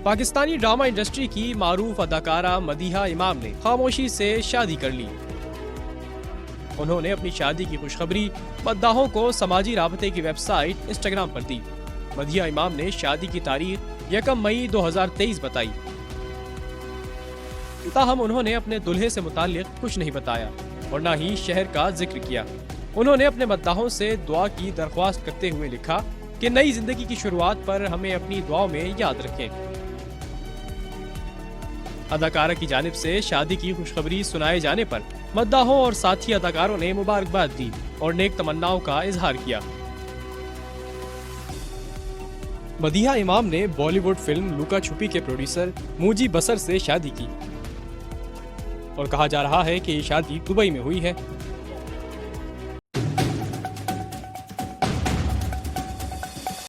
Pakistani drama industry की मारूफ अदाकारा मदीहा इमाम ने खामोशी से शादी कर ली। उन्होंने अपनी शादी की खुशखबरी मद्दाहों को समाजी राबते की वेबसाइट इंस्टाग्राम पर दी। मदीहा इमाम ने शादी की तारीख 1 मई 2023 बताई। ताहम उन्होंने अपने दुल्हे से मुताल्लिक कुछ नहीं बताया और न ही शहर का जिक्र किया। उन्होंने अपने मद्दाहों से दुआ की दरख्वास्त करते हुए लिखा कि नई जिंदगी की शुरुआत पर हमें अपनी दुआओं में याद रखें। अदाकारा की जानिब से शादी की खुशखबरी सुनाए जाने पर मद्दाहों और साथी अदाकारों ने मुबारकबाद दी और नेक तमन्नाओं का इजहार किया। मदीहा इमाम ने बॉलीवुड फिल्म लुका छुपी के प्रोड्यूसर मूजी बसर से शादी की और कहा जा रहा है कि ये शादी दुबई में हुई है।